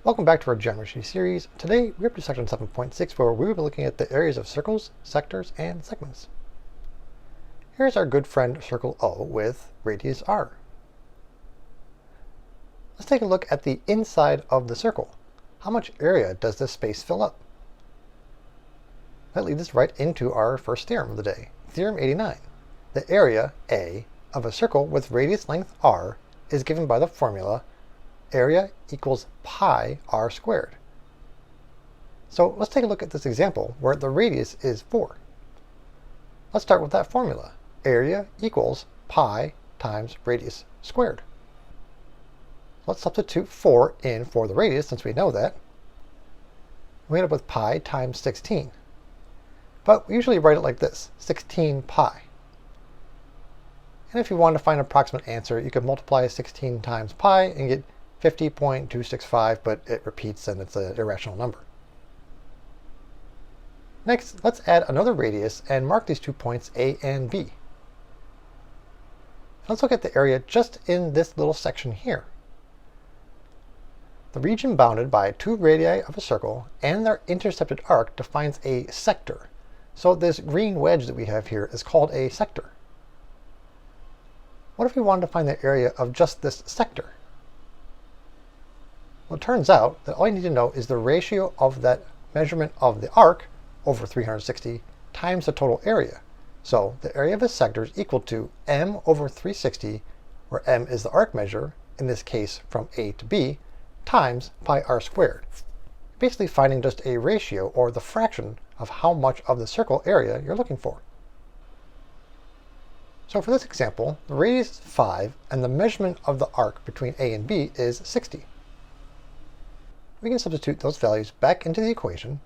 Welcome back to our geometry series. Today we're up to section 7.6 where we will be looking at the areas of circles, sectors, and segments. Here's our good friend circle O with radius r. Let's take a look at the inside of the circle. How much area does this space fill up? That leads us right into our first theorem of the day, Theorem 89. The area, A, of a circle with radius length r is given by the formula area equals pi r squared. So let's take a look at this example where the radius is 4. Let's start with that formula. Area equals pi times radius squared. Let's substitute 4 in for the radius since we know that. We end up with pi times 16. But we usually write it like this, 16 pi. And if you want to find an approximate answer, you could multiply 16 times pi and get 50.265, but it repeats and it's an irrational number. Next, let's add another radius and mark these 2 points A and B. Let's look at the area just in this little section here. The region bounded by 2 radii of a circle and their intercepted arc defines a sector. So this green wedge that we have here is called a sector. What if we wanted to find the area of just this sector? Well, it turns out that all you need to know is the ratio of that measurement of the arc over 360 times the total area. So the area of a sector is equal to m over 360, where m is the arc measure, in this case from A to B, times pi r squared. Basically finding just a ratio, or the fraction, of how much of the circle area you're looking for. So for this example, the radius is 5, and the measurement of the arc between A and B is 60. We can substitute those values back into the equation,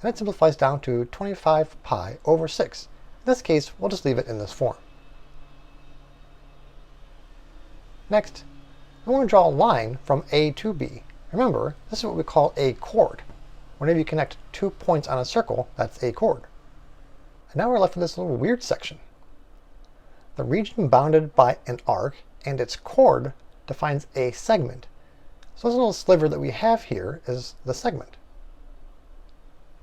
and it simplifies down to 25 pi over 6. In this case, we'll just leave it in this form. Next, we want to draw a line from A to B. Remember, this is what we call a chord. Whenever you connect 2 points on a circle, that's a chord. And now we're left with this little weird section. The region bounded by an arc and its chord defines a segment. So this little sliver that we have here is the segment.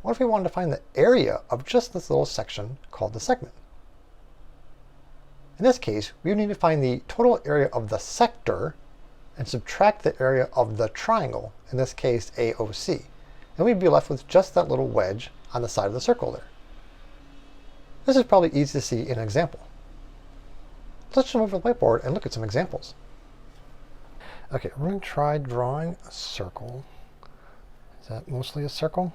What if we wanted to find the area of just this little section called the segment? In this case, we would need to find the total area of the sector and subtract the area of the triangle, in this case AOC. And we'd be left with just that little wedge on the side of the circle there. This is probably easy to see in an example. Let's jump over to the whiteboard and look at some examples. Okay, we're going to try drawing a circle. Is that mostly a circle?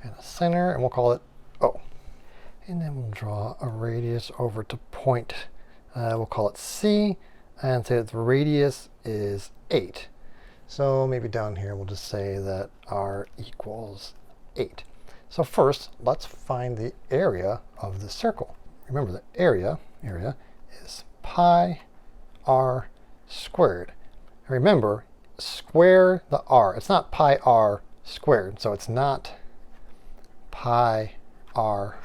And a center, and we'll call it O. And then we'll draw a radius over to point. We'll call it C, and say that the radius is 8. So maybe down here we'll just say that r equals 8. So first, let's find the area of the circle. Remember, the area is pi r squared. Remember, square the r. It's not pi r squared, so it's not pi r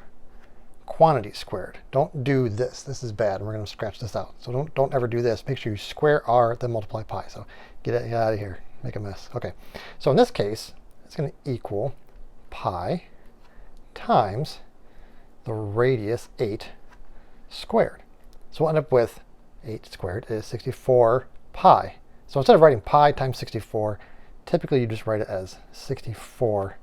quantity squared. Don't do this. This is bad. We're going to scratch this out. So don't ever do this. Make sure you square r, then multiply pi. So get out of here. Make a mess. Okay. So in this case, it's going to equal pi times the radius 8 squared. So we'll end up with 8 squared is 64 pi. So instead of writing pi times 64, typically you just write it as 64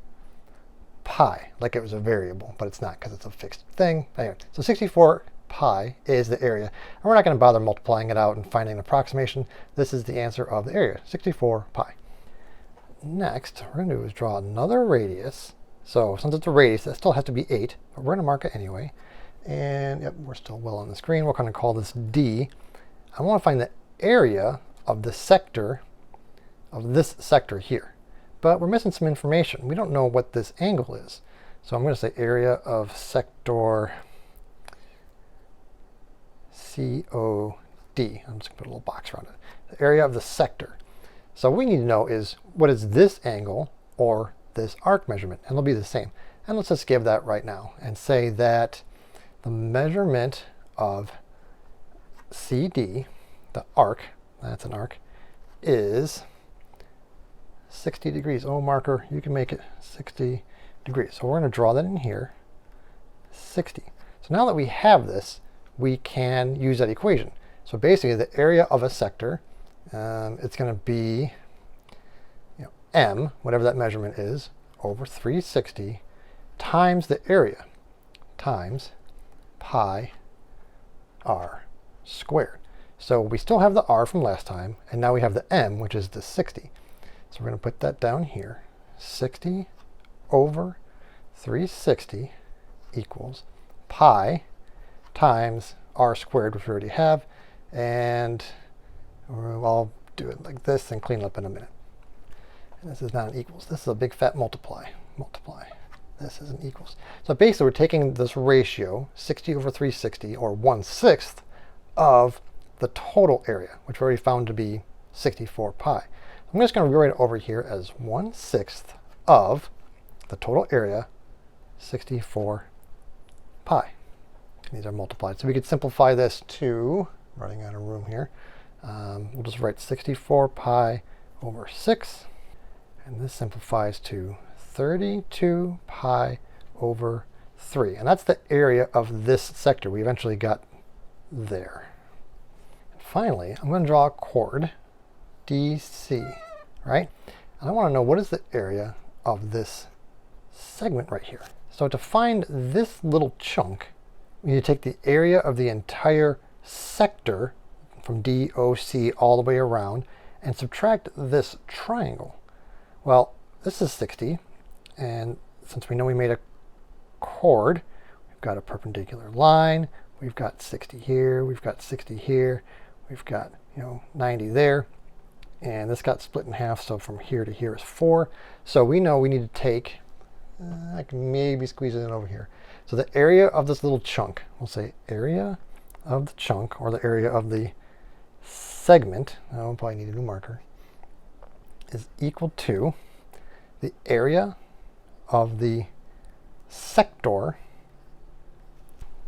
pi, like it was a variable, but it's not because it's a fixed thing. Anyway, so 64 pi is the area. And we're not going to bother multiplying it out and finding an approximation. This is the answer of the area, 64 pi. Next, we're going to do is draw another radius. So since it's a radius, it still has to be 8, but we're going to mark it anyway. And yep, we're still well on the screen. We're going to call this D. I want to find the area of the sector of this sector here. But we're missing some information. We don't know what this angle is. So I'm going to say area of sector COD. I'm just going to put a little box around it. The area of the sector. So what we need to know is what is this angle or this arc measurement, and they'll be the same. And let's just give that right now and say that the measurement of CD, the arc, that's an arc, is 60 degrees. Oh, marker, you can make it 60 degrees. So we're going to draw that in here, 60. So now that we have this, we can use that equation. So basically the area of a sector, it's going to be m, whatever that measurement is, over 360 times the area times pi r squared. So we still have the r from last time, and now we have the m, which is the 60. So we're going to put that down here. 60 over 360 equals pi times r squared, which we already have, and I'll do it like this and clean it up in a minute. And this is not an equals. This is a big fat multiply. Multiply. This is an equals. So basically, we're taking this ratio, 60 over 360, or 1/6 of the total area, which we already found to be 64 pi. I'm just going to rewrite it over here as 1/6 of the total area, 64 pi. These are multiplied. So we could simplify this to, running out of room here, we'll just write 64 pi over 6. And this simplifies to 32 pi over 3. And that's the area of this sector. We eventually got there. And finally, I'm going to draw a chord, DC, right? And I want to know what is the area of this segment right here. So to find this little chunk, we need to take the area of the entire sector from DOC all the way around and subtract this triangle. Well, this is 60, and since we know we made a chord, we've got a perpendicular line, we've got 60 here, we've got 60 here, we've got 90 there, and this got split in half, so from here to here is 4. So we know we need to take, I can maybe squeeze it in over here. So the area of this little chunk, we'll say area of the chunk, or the area of the segment, I'll probably need a new marker, is equal to the area of the sector.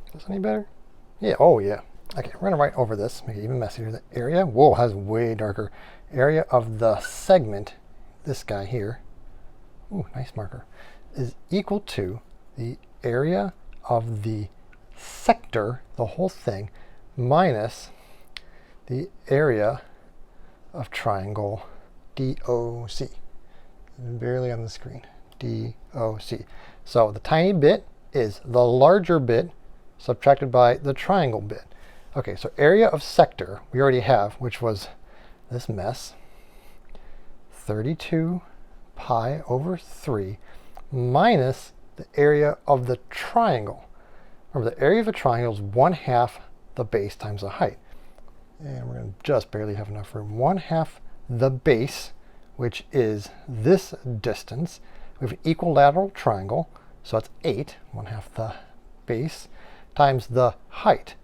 Is this any better? Yeah, oh yeah. Okay, we're gonna write over this, make it even messier. The area, whoa, has way darker. Area of the segment, this guy here, ooh, nice marker, is equal to the area of the sector, the whole thing, minus the area of triangle DOC. Barely on the screen. DOC. So the tiny bit is the larger bit subtracted by the triangle bit. Okay, so area of sector we already have, which was this mess, 32 pi over 3 minus the area of the triangle. Remember, the area of a triangle is 1/2 the base times the height. And we're going to just barely have enough room. 1/2 the base, which is this distance. We have an equilateral triangle, so it's 8, 1/2 the base, times the height.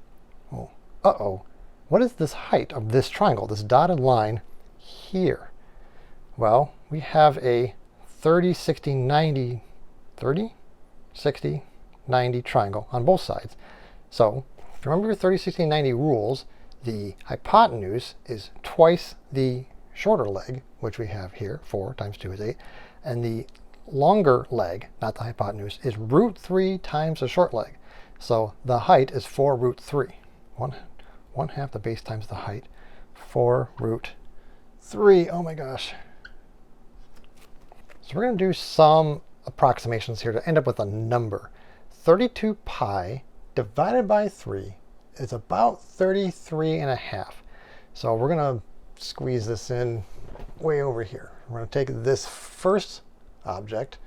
Oh, uh-oh. What is this height of this triangle, this dotted line here? Well, we have a 30, 60, 90, 30, 60, 90 triangle on both sides. So, if you remember your 30, 60, 90 rules, the hypotenuse is twice the shorter leg, which we have here, 4 times 2 is 8, and the longer leg, not the hypotenuse, is √3 times the short leg. So the height is 4 √3. 1/2 the base times the height, 4 √3. Oh my gosh. So we're going to do some approximations here to end up with a number. 32 pi divided by 3 is about 33.5. So we're going to squeeze this in way over here. We're going to take this first object,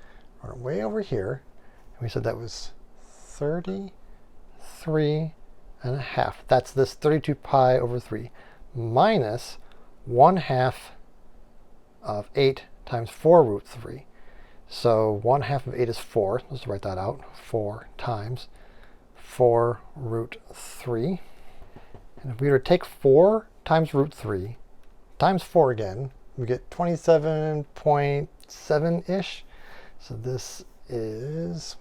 run it way over here, and we said that was 33.5. That's this 32 pi over 3 minus 1/2 of 8 times 4 √3. So 1/2 of 8 is 4. Let's write that out. 4 times 4 √3. And if we were to take 4 times √3 times 4 again, we get 27.7-ish. So this is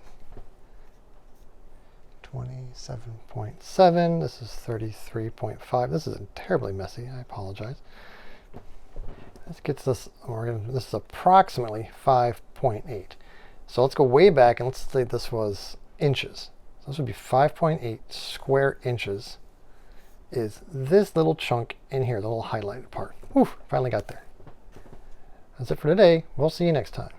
27.7. This is 33.5. This is terribly messy. I apologize. This gets this, this is approximately 5.8. So let's go way back and let's say this was inches. So this would be 5.8 square inches is this little chunk in here, the little highlighted part. Whew, finally got there. That's it for today. We'll see you next time.